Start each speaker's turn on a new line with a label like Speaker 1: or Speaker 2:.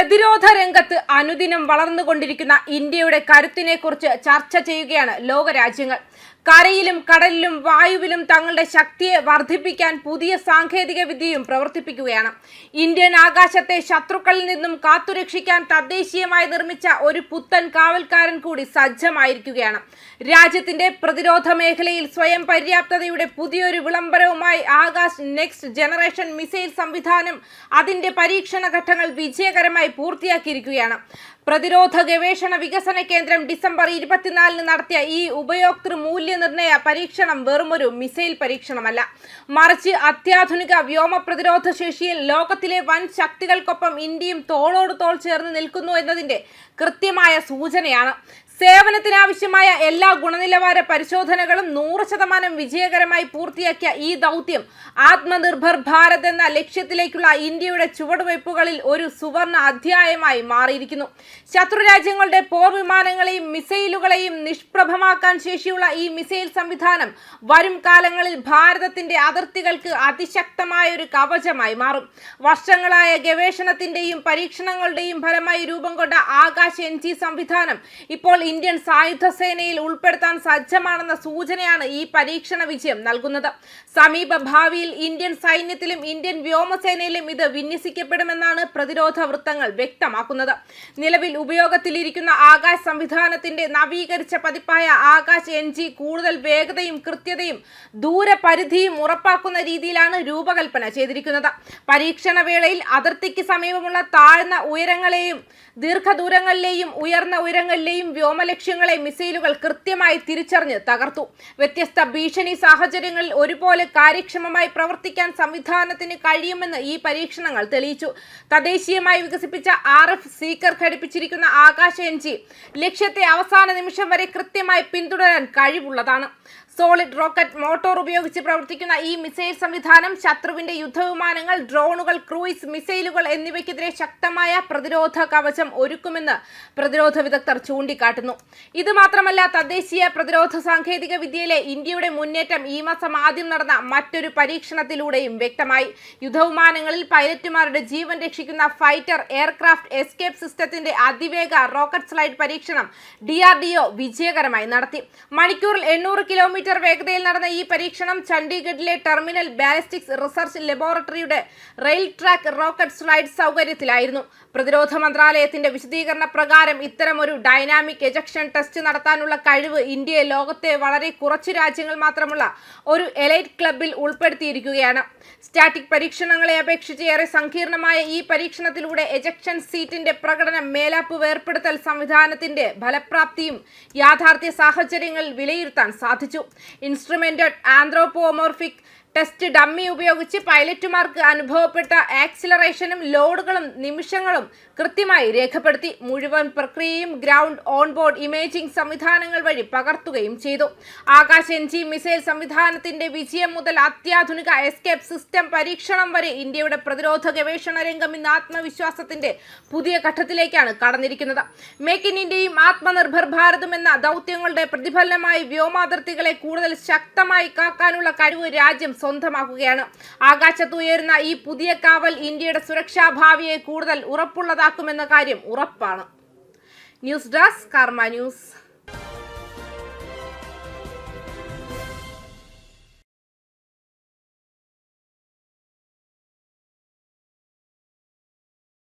Speaker 1: പ്രതിരോധ രംഗത്ത് അനുദിനം വളർന്നുകൊണ്ടിരിക്കുന്ന ഇന്ത്യയുടെ കരുത്തിനെക്കുറിച്ച് ചർച്ച ചെയ്യുകയാണ് ലോകരാജ്യങ്ങൾ. കരയിലും കടലിലും വായുവിലും തങ്ങളുടെ ശക്തിയെ വർദ്ധിപ്പിക്കാൻ പുതിയ സാങ്കേതിക വിദ്യയും പ്രവർത്തിപ്പിക്കുകയാണ്. ഇന്ത്യൻ ആകാശത്തെ ശത്രുക്കളിൽ നിന്നും കാത്തുരക്ഷിക്കാൻ തദ്ദേശീയമായി നിർമ്മിച്ച ഒരു പുത്തൻ കാവൽക്കാരൻ കൂടി സജ്ജമായിരിക്കുകയാണ്. രാജ്യത്തിന്റെ പ്രതിരോധ മേഖലയിൽ സ്വയം പര്യാപ്തതയുടെ പുതിയൊരു വിളംബരവുമായി ആകാശ് നെക്സ്റ്റ് ജനറേഷൻ മിസൈൽ സംവിധാനം അതിന്റെ പരീക്ഷണ ഘട്ടങ്ങൾ വിജയകരമായി പൂർത്തിയാക്കിയിരിക്കുകയാണ്. പ്രതിരോധ ഗവേഷണ വികസന കേന്ദ്രം ഡിസംബർ 24 നടത്തിയ ഈ ഉപയോക്തൃ മൂല്യനിർണ്ണയ പരീക്ഷണം വെറുമൊരു മിസൈൽ പരീക്ഷണമല്ല, മറിച്ച് അത്യാധുനിക വ്യോമ പ്രതിരോധ ശേഷിയിൽ ലോകത്തിലെ വൻ ശക്തികൾക്കൊപ്പം ഇന്ത്യയും തോളോട് തോൾ ചേർന്ന് നിൽക്കുന്നു എന്നതിന്റെ കൃത്യമായ സൂചനയാണ്. സേവനത്തിനാവശ്യമായ എല്ലാ ഗുണനിലവാര പരിശോധനകളും 100% വിജയകരമായി പൂർത്തിയാക്കിയ ഈ ദൗത്യം ആത്മനിർഭർ ഭാരത് എന്ന ലക്ഷ്യത്തിലേക്കുള്ള ഇന്ത്യയുടെ ചുവടുവയ്പ്പുകളിൽ ഒരു സുവർണ അധ്യായമായി മാറിയിരിക്കുന്നു. ശത്രുരാജ്യങ്ങളുടെ പോർ വിമാനങ്ങളെയും മിസൈലുകളെയും നിഷ്പ്രഭമാക്കാൻ ശേഷിയുള്ള ഈ മിസൈൽ സംവിധാനം വരും കാലങ്ങളിൽ ഭാരതത്തിന്റെ അതിർത്തികൾക്ക് അതിശക്തമായ ഒരു കവചമായി മാറും. വർഷങ്ങളായ ഗവേഷണത്തിന്റെയും പരീക്ഷണങ്ങളുടെയും ഫലമായി രൂപം കൊണ്ട ആകാശ് NG സംവിധാനം ഇപ്പോൾ ഇന്ത്യൻ സായുധ സേനയിൽ ഉൾപ്പെടുത്താൻ സജ്ജമാണെന്ന സൂചനയാണ് ഈ പരീക്ഷണ വിജയം നൽകുന്നത്. സമീപ ഭാവിയിൽ ഇന്ത്യൻ സൈന്യത്തിലും ഇന്ത്യൻ വ്യോമസേനയിലും ഇത് വിന്യസിക്കപ്പെടുമെന്നാണ് പ്രതിരോധ വൃത്തങ്ങൾ വ്യക്തമാക്കുന്നത്. നിലവിൽ ഉപയോഗത്തിലിരിക്കുന്ന ആകാശ് സംവിധാനത്തിന്റെ നവീകരിച്ച പതിപ്പായ ആകാശ് NG കൂടുതൽ വേഗതയും കൃത്യതയും ദൂരപരിധിയും ഉറപ്പാക്കുന്ന രീതിയിലാണ് രൂപകൽപ്പന ചെയ്തിരിക്കുന്നത്. പരീക്ഷണ വേളയിൽ അതിർത്തിക്ക് സമീപമുള്ള താഴ്ന്ന ഉയരങ്ങളെയും ദീർഘദൂരങ്ങളിലെയും ഉയർന്ന ഉയരങ്ങളിലെയും വ്യോമലക്ഷ്യങ്ങളെ മിസൈലുകൾ കൃത്യമായി തിരിച്ചറിഞ്ഞ് തകർത്തു. വ്യത്യസ്ത ഭീഷണി സാഹചര്യങ്ങളിൽ ഒരുപോലെ കാര്യക്ഷമമായി പ്രവർത്തിക്കാൻ സംവിധാനത്തിന് കഴിയുമെന്ന് ഈ പരീക്ഷണങ്ങൾ തെളിയിച്ചു. തദ്ദേശീയമായി വികസിപ്പിച്ച RF സീക്കർ ഘടിപ്പിച്ചിരിക്കുന്ന ആകാശ് NG ലക്ഷ്യത്തെ അവസാന നിമിഷം വരെ കൃത്യമായി പിന്തുടരാൻ കഴിവുള്ളതാണ്. സോളിഡ് റോക്കറ്റ് മോട്ടോർ ഉപയോഗിച്ച് പ്രവർത്തിക്കുന്ന ഈ മിസൈൽ സംവിധാനം ശത്രുവിന്റെ യുദ്ധവിമാനങ്ങൾ, ഡ്രോണുകൾ, ക്രൂയിസ് മിസൈലുകൾ എന്നിവയ്ക്കെതിരെ ശക്തമായ പ്രതിരോധ കവചം ഒരുക്കുമെന്ന് പ്രതിരോധ വിദഗ്ധർ ചൂണ്ടിക്കാട്ടുന്നു. ഇത് മാത്രമല്ല, തദ്ദേശീയ പ്രതിരോധ സാങ്കേതിക വിദ്യയിലെ ഇന്ത്യയുടെ മുന്നേറ്റം ഈ മാസം ആദ്യം നടന്ന മറ്റൊരു പരീക്ഷണത്തിലൂടെയും വ്യക്തമായി. യുദ്ധവിമാനങ്ങളിൽ പൈലറ്റുമാരുടെ ജീവൻ രക്ഷിക്കുന്ന ഫൈറ്റർ എയർക്രാഫ്റ്റ് എസ്കേപ്പ് സിസ്റ്റത്തിന്റെ അതിവേഗ റോക്കറ്റ് സ്ലൈഡ് പരീക്ഷണം DRDO വിജയകരമായി നടത്തി. മണിക്കൂറിൽ 800 കിലോമീറ്റർ വേഗതയിൽ നടന്ന ഈ പരീക്ഷണം ചണ്ഡീഗഡിലെ ടെർമിനൽ ബാലിസ്റ്റിക്സ് റിസർച്ച് ലബോറട്ടറിയുടെ റെയിൽ ട്രാക്ക് റോക്കറ്റ് സ്ലൈഡ് സൗകര്യത്തിലായിരുന്നു. പ്രതിരോധ മന്ത്രാലയത്തിന്റെ വിശദീകരണ പ്രകാരം ഇത്തരമൊരു ഡൈനാമിക് എജക്ഷൻ ടെസ്റ്റ് നടത്താനുള്ള കഴിവ് ഇന്ത്യയെ ലോകത്തെ വളരെ കുറച്ചു രാജ്യങ്ങൾ മാത്രമുള്ള ഒരു എലൈറ്റ് ക്ലബിൽ ഉൾപ്പെടുത്തിയിരിക്കുകയാണ്. സ്റ്റാറ്റിക് പരീക്ഷണങ്ങളെ അപേക്ഷിച്ച് ഏറെ സങ്കീർണമായ ഈ പരീക്ഷണത്തിലൂടെ എജക്ഷൻ സീറ്റിന്റെ പ്രകടനം, മേലാപ്പ് വേർപ്പെടുത്തൽ സംവിധാനത്തിന്റെ ഫലപ്രാപ്തിയും യാഥാർത്ഥ്യ സാഹചര്യങ്ങളിൽ വിലയിരുത്താൻ സാധിച്ചു. ഇൻസ്ട്രുമെന്റഡ് ആന്ത്രോപോമോർഫിക് ടെസ്റ്റ് ഡമ്മി ഉപയോഗിച്ച് പൈലറ്റുമാർക്ക് അനുഭവപ്പെട്ട ആക്സിലറേഷനും ലോഡുകളും നിമിഷങ്ങളും കൃത്യമായി രേഖപ്പെടുത്തി. മുഴുവൻ പ്രക്രിയയും ഗ്രൗണ്ട് ഓൺബോർഡ് ഇമേജിംഗ് സംവിധാനങ്ങൾ വഴി പകർത്തുകയും ചെയ്തു. ആകാശ് NG മിസൈൽ സംവിധാനത്തിന്റെ വിജയം മുതൽ അത്യാധുനിക എസ്കേപ്പ് സിസ്റ്റം പരീക്ഷണം വരെ ഇന്ത്യയുടെ പ്രതിരോധ ഗവേഷണ രംഗം ഇന്ന് ആത്മവിശ്വാസത്തിന്റെ പുതിയ ഘട്ടത്തിലേക്കാണ് കടന്നിരിക്കുന്നത്. മേക്ക് ഇൻ ഇന്ത്യയും ആത്മനിർഭർ ഭാരതും എന്ന ദൗത്യങ്ങളുടെ പ്രതിഫലനമായി വ്യോമാതിർത്തികളെ കൂടുതൽ ശക്തമായി കാക്കാനുള്ള കഴിവ് രാജ്യം സ്വന്തമാക്കുകയാണ്. ആകാശത്തുയരുന്ന ഈ പുതിയ കാവൽ ഇന്ത്യയുടെ സുരക്ഷാ ഭാവിയെ കൂടുതൽ ഉറപ്പുള്ളതാക്കുമെന്ന കാര്യം ഉറപ്പാണ്. ന്യൂസ് ഡെസ്ക് കർമ്മ ന്യൂസ്.